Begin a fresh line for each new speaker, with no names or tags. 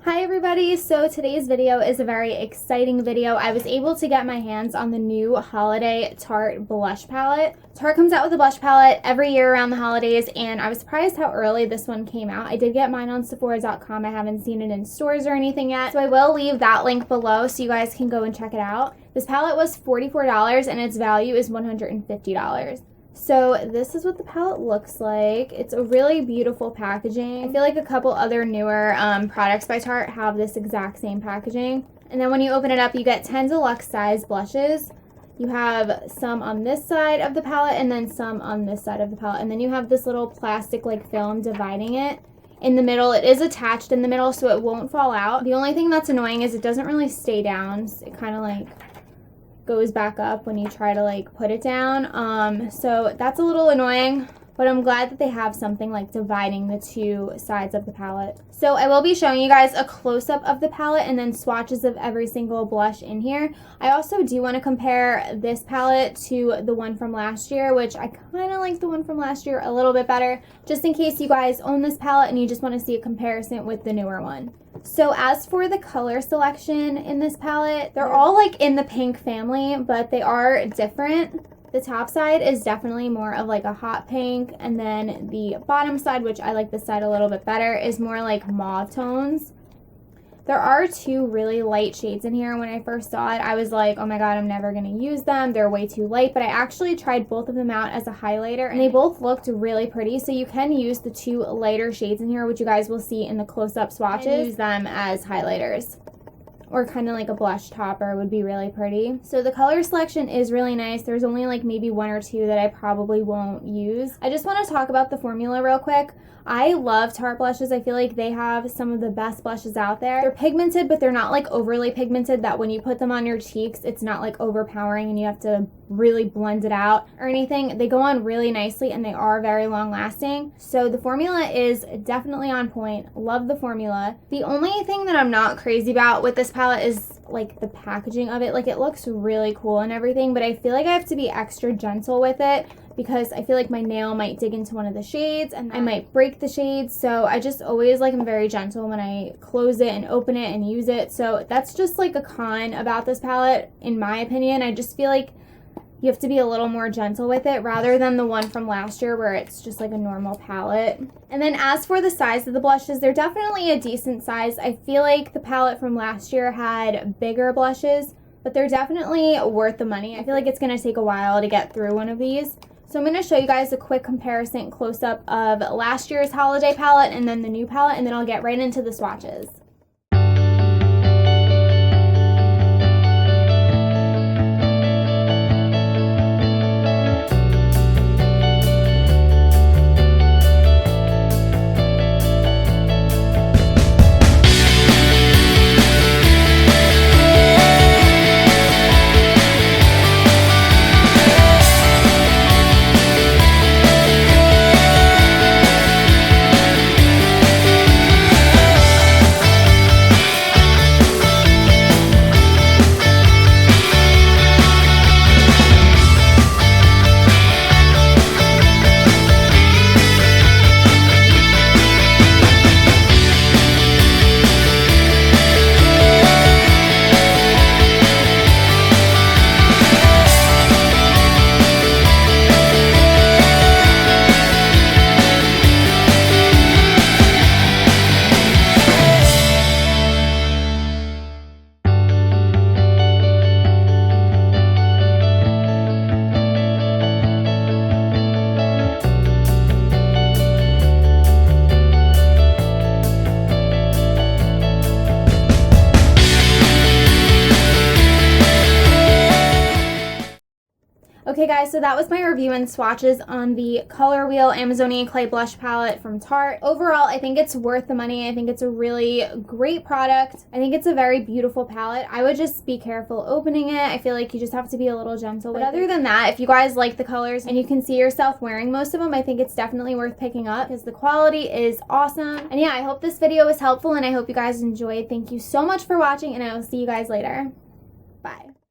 Hi everybody, so today's video is a very exciting video. I was able to get my hands on the new holiday Tarte blush palette. Tarte comes out with a blush palette every year around the holidays, and I was surprised how early this one came out. I did get mine on Sephora.com. I haven't seen it in stores or anything yet, so I will leave that link below so you guys can go and check it out. This palette was $44 and its value is $150. So this is what the palette looks like. It's a really beautiful packaging. I feel like a couple other newer products by Tarte have this exact same packaging. And then when you open it up, you get 10 deluxe size blushes. You have some on this side of the palette and then some on this side of the palette. And then you have this little plastic like film dividing it. In the middle, it is attached in the middle so it won't fall out. The only thing that's annoying is it doesn't really stay down. It kind of like goes back up when you try to like put it down, so that's a little annoying, but I'm glad that they have something like dividing the two sides of the palette. So I will be showing you guys a close-up of the palette and then swatches of every single blush in here. I also do want to compare this palette to the one from last year, which I kind of like the one from last year a little bit better, just in case you guys own this palette and you just want to see a comparison with the newer one. So as for the color selection in this palette, they're all like in the pink family, but they are different. The top side is definitely more of like a hot pink, and then the bottom side, which I like this side a little bit better, is more like mauve tones. There are two really light shades in here. When I first saw it, I was like, oh my god, I'm never going to use them. They're way too light, but I actually tried both of them out as a highlighter, and they both looked really pretty. So you can use the two lighter shades in here, which you guys will see in the close-up swatches, and use them as highlighters. Or kind of like a blush topper would be really pretty. So the color selection is really nice. There's only like maybe one or two that I probably won't use. I just want to talk about the formula real quick. I love Tarte blushes. I feel like they have some of the best blushes out there. They're pigmented, but they're not like overly pigmented that when you put them on your cheeks, it's not like overpowering and you have to really blend it out or anything. They go on really nicely and they are very long lasting. So the formula is definitely on point. Love the formula. The only thing that I'm not crazy about with this palette is like the packaging of it. Like it looks really cool and everything, but I feel like I have to be extra gentle with it because I feel like my nail might dig into one of the shades and I might break the shades. So I just always like I'm very gentle when I close it and open it and use it. So that's just like a con about this palette in my opinion. I just feel like you have to be a little more gentle with it rather than the one from last year where it's just like a normal palette. And then as for the size of the blushes, they're definitely a decent size. I feel like the palette from last year had bigger blushes, but they're definitely worth the money. I feel like it's going to take a while to get through one of these. So I'm going to show you guys a quick comparison close-up of last year's holiday palette and then the new palette, and then I'll get right into the swatches. Okay guys, so that was my review and swatches on the Color Wheel Amazonian Clay Blush Palette from Tarte. Overall, I think it's worth the money. I think it's a really great product. I think it's a very beautiful palette. I would just be careful opening it. I feel like you just have to be a little gentle with it. But other than that, if you guys like the colors and you can see yourself wearing most of them, I think it's definitely worth picking up because the quality is awesome. And yeah, I hope this video was helpful and I hope you guys enjoyed. Thank you so much for watching and I will see you guys later. Bye.